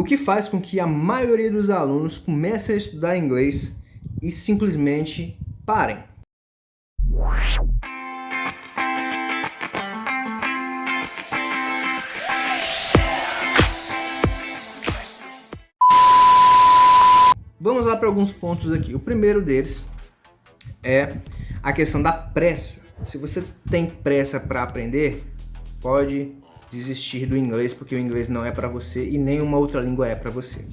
O que faz com que a maioria dos alunos comece a estudar inglês e simplesmente parem. Vamos lá para alguns pontos aqui. O primeiro deles é a questão da pressa. Se você tem pressa para aprender, pode desistir do inglês, porque o inglês não é para você e nenhuma outra língua é para você.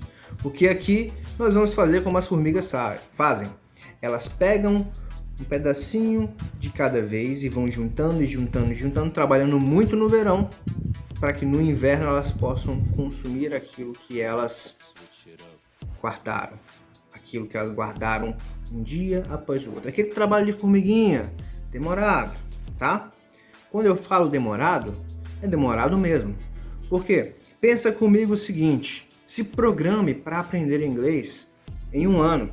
Porque aqui nós vamos fazer como as formigas fazem. Elas pegam um pedacinho de cada vez e vão juntando e juntando e juntando, trabalhando muito no verão, para que no inverno elas possam consumir aquilo que elas guardaram. Aquilo que elas guardaram um dia após o outro. Aquele trabalho de formiguinha, demorado, tá? Quando eu falo demorado, é demorado mesmo. Por quê? Pensa comigo o seguinte, se programe para aprender inglês em um ano.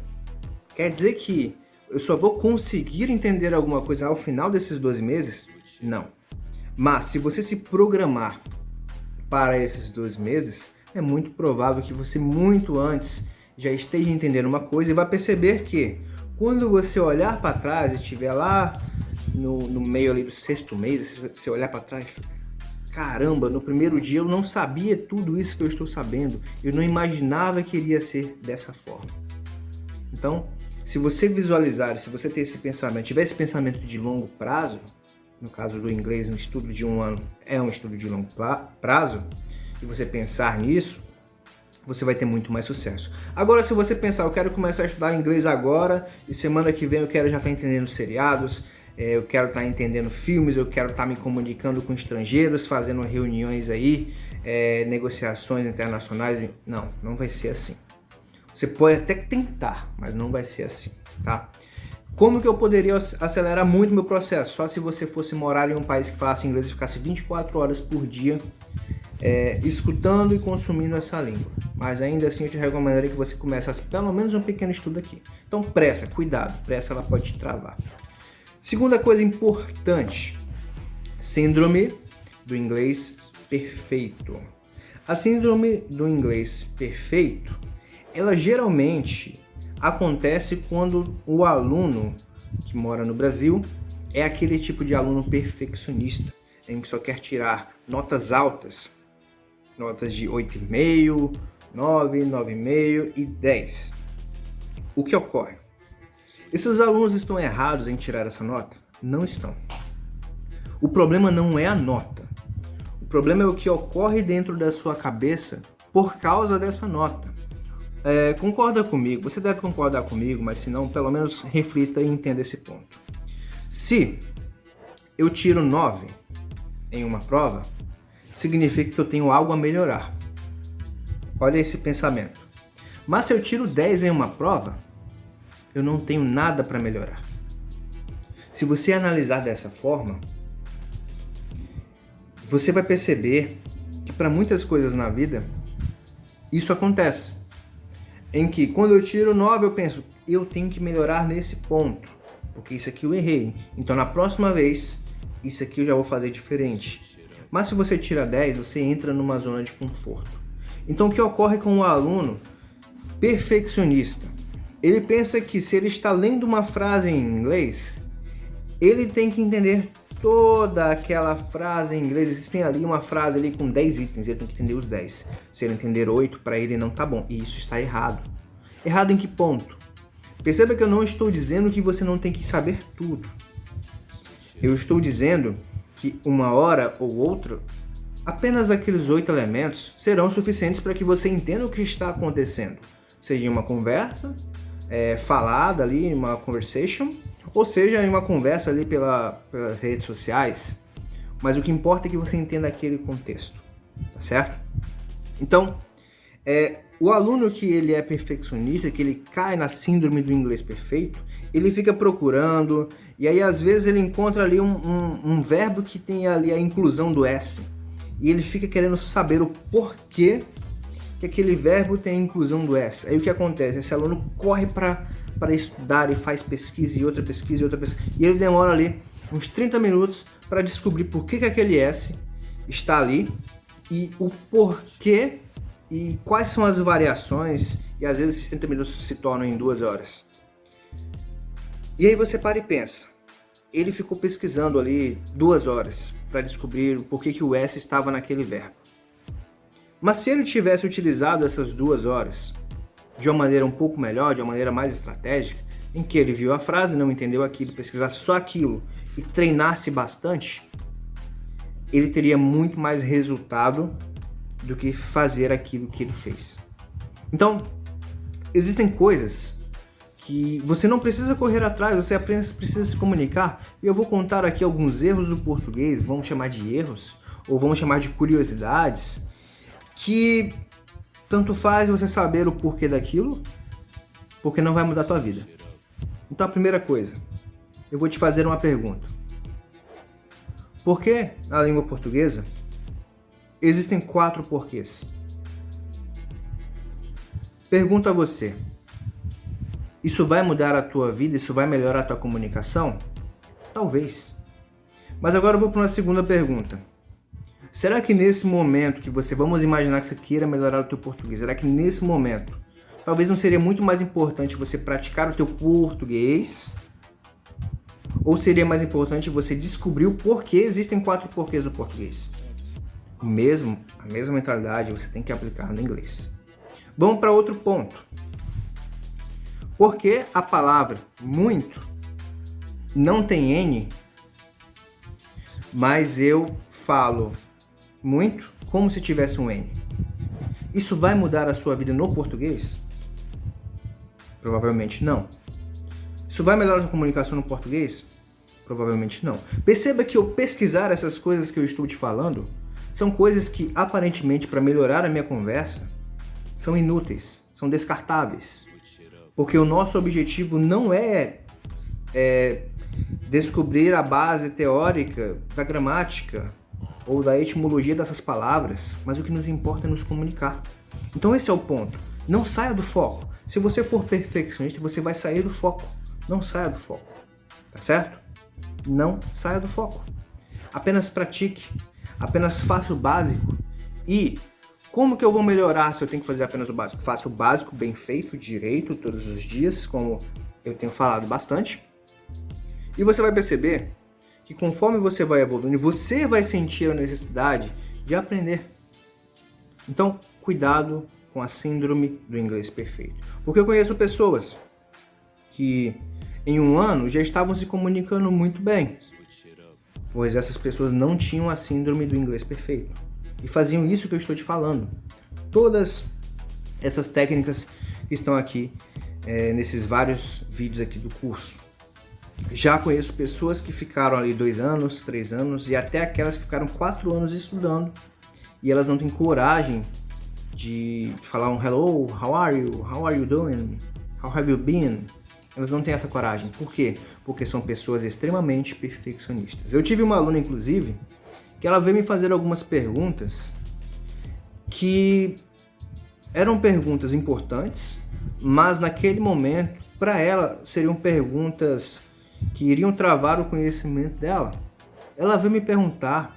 Quer dizer que eu só vou conseguir entender alguma coisa ao final desses 12 meses? Não. Mas se você se programar para esses 12 meses, é muito provável que você muito antes já esteja entendendo uma coisa e vai perceber que quando você olhar para trás e estiver lá no meio ali do 6º mês, você olhar para trás, caramba, no primeiro dia eu não sabia tudo isso que eu estou sabendo, eu não imaginava que iria ser dessa forma. Então, se você visualizar, se você ter esse pensamento, tiver esse pensamento de longo prazo, no caso do inglês, um estudo de um ano é um estudo de longo prazo, e você pensar nisso, você vai ter muito mais sucesso. Agora, se você pensar, eu quero começar a estudar inglês agora, e semana que vem eu quero já estar entendendo seriados, eu quero estar entendendo filmes, eu quero estar me comunicando com estrangeiros, fazendo reuniões aí, negociações internacionais. Não vai ser assim. Você pode até tentar, mas não vai ser assim, tá? Como que eu poderia acelerar muito meu processo? Só se você fosse morar em um país que falasse inglês e ficasse 24 horas por dia escutando e consumindo essa língua. Mas ainda assim eu te recomendaria que você começasse pelo menos um pequeno estudo aqui. Então pressa, cuidado, pressa ela pode te travar. Segunda coisa importante, síndrome do inglês perfeito. A síndrome do inglês perfeito, ela geralmente acontece quando o aluno que mora no Brasil é aquele tipo de aluno perfeccionista, em que só quer tirar notas altas, notas de 8,5, 9, 9,5 e 10. O que ocorre? Esses alunos estão errados em tirar essa nota? Não estão. O problema não é a nota. O problema é o que ocorre dentro da sua cabeça por causa dessa nota. Concorda comigo? Você deve concordar comigo, mas se não, pelo menos reflita e entenda esse ponto. Se eu tiro 9 em uma prova, significa que eu tenho algo a melhorar. Olha esse pensamento. Mas se eu tiro 10 em uma prova, eu não tenho nada para melhorar. Se você analisar dessa forma, você vai perceber que para muitas coisas na vida, isso acontece. Em que quando eu tiro 9, eu penso, eu tenho que melhorar nesse ponto, porque isso aqui eu errei. Então na próxima vez, isso aqui eu já vou fazer diferente. Mas se você tira 10, você entra numa zona de conforto. Então o que ocorre com o aluno perfeccionista? Ele pensa que se ele está lendo uma frase em inglês, ele tem que entender toda aquela frase em inglês. Existem ali uma frase ali com 10 itens, ele tem que entender os 10. Se ele entender 8, para ele não tá bom. E isso está errado. Errado em que ponto? Perceba que eu não estou dizendo que você não tem que saber tudo. Eu estou dizendo que uma hora ou outra, apenas aqueles 8 elementos serão suficientes para que você entenda o que está acontecendo. Seja em uma conversa, falada ali, em uma conversation, ou seja, em uma conversa ali pelas redes sociais. Mas o que importa é que você entenda aquele contexto, tá certo? Então, o aluno que ele é perfeccionista, que ele cai na síndrome do inglês perfeito, ele fica procurando, e aí às vezes ele encontra ali um verbo que tem ali a inclusão do S, e ele fica querendo saber o porquê que aquele verbo tem a inclusão do S. Aí o que acontece? Esse aluno corre para estudar e faz pesquisa e outra pesquisa e outra pesquisa, e ele demora ali uns 30 minutos para descobrir por que aquele S está ali e o porquê E quais são as variações, e às vezes esses 30 minutos se tornam em 2 horas. E aí você para e pensa, ele ficou pesquisando ali 2 horas para descobrir o porquê que o S estava naquele verbo. Mas se ele tivesse utilizado essas 2 horas de uma maneira um pouco melhor, de uma maneira mais estratégica, em que ele viu a frase, não entendeu aquilo, pesquisasse só aquilo e treinasse bastante, ele teria muito mais resultado do que fazer aquilo que ele fez. Então, existem coisas que você não precisa correr atrás, você apenas precisa se comunicar. E eu vou contar aqui alguns erros do português, vamos chamar de erros, ou vamos chamar de curiosidades, que tanto faz você saber o porquê daquilo, porque não vai mudar a tua vida. Então a primeira coisa, eu vou te fazer uma pergunta. Por que na língua portuguesa existem 4 porquês? Pergunto a você. Isso vai mudar a tua vida? Isso vai melhorar a tua comunicação? Talvez. Mas agora eu vou para uma segunda pergunta. Será que nesse momento que vamos imaginar que você queira melhorar o teu português, será que nesse momento talvez não seria muito mais importante você praticar o teu português? Ou seria mais importante você descobrir o porquê existem 4 porquês no português? A mesma mentalidade você tem que aplicar no inglês. Vamos para outro ponto. Por que a palavra muito não tem N, mas eu falo muito como se tivesse um N? Isso vai mudar a sua vida no português? Provavelmente não. Isso vai melhorar a sua comunicação no português? Provavelmente não. Perceba que eu pesquisar essas coisas que eu estou te falando são coisas que, aparentemente, para melhorar a minha conversa, são inúteis, são descartáveis. Porque o nosso objetivo não é descobrir a base teórica da gramática ou da etimologia dessas palavras, mas o que nos importa é nos comunicar. Então esse é o ponto. Não saia do foco. Se você for perfeccionista, você vai sair do foco. Não saia do foco. Tá certo? Não saia do foco. Apenas pratique. Apenas faça o básico. E como que eu vou melhorar se eu tenho que fazer apenas o básico? Faça o básico bem feito, direito, todos os dias, como eu tenho falado bastante. E você vai perceber que conforme você vai evoluindo, você vai sentir a necessidade de aprender. Então, cuidado com a síndrome do inglês perfeito. Porque eu conheço pessoas que em 1 ano já estavam se comunicando muito bem, pois essas pessoas não tinham a síndrome do inglês perfeito. E faziam isso que eu estou te falando. Todas essas técnicas que estão aqui nesses vários vídeos aqui do curso. Já conheço pessoas que ficaram ali 2 anos, 3 anos e até aquelas que ficaram 4 anos estudando e elas não têm coragem de falar um hello, how are you doing, how have you been? Elas não têm essa coragem. Por quê? Porque são pessoas extremamente perfeccionistas. Eu tive uma aluna, inclusive, que ela veio me fazer algumas perguntas que eram perguntas importantes, mas naquele momento, para ela, seriam perguntas que iriam travar o conhecimento dela. Ela veio me perguntar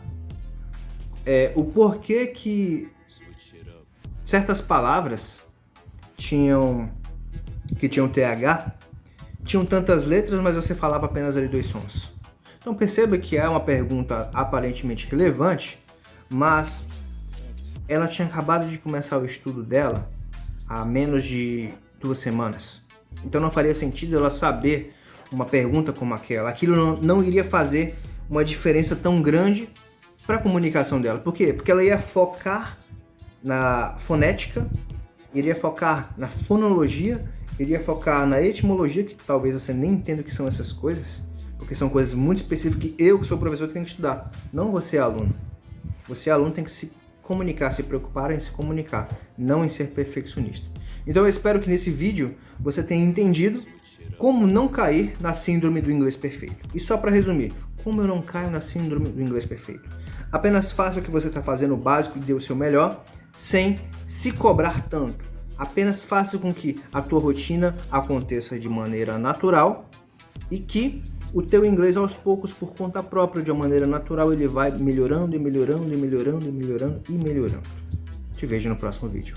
o porquê que certas palavras que tinham TH, tinham tantas letras, mas você falava apenas ali 2 sons. Então perceba que é uma pergunta aparentemente relevante, mas ela tinha acabado de começar o estudo dela há menos de 2 semanas. Então não faria sentido ela saber uma pergunta como aquela. Aquilo não iria fazer uma diferença tão grande para a comunicação dela. Por quê? Porque ela ia focar na fonética, iria focar na fonologia, iria focar na etimologia, que talvez você nem entenda o que são essas coisas, porque são coisas muito específicas que eu, que sou professor, tenho que estudar. Não você, aluno. Você, aluno, tem que se comunicar, se preocupar em se comunicar, não em ser perfeccionista. Então eu espero que nesse vídeo você tenha entendido como não cair na síndrome do inglês perfeito. E só para resumir, como eu não caio na síndrome do inglês perfeito? Apenas faça o que você está fazendo o básico e dê o seu melhor, sem se cobrar tanto. Apenas faça com que a tua rotina aconteça de maneira natural e que o teu inglês aos poucos, por conta própria, de uma maneira natural, ele vai melhorando e melhorando e melhorando e melhorando e melhorando. Te vejo no próximo vídeo.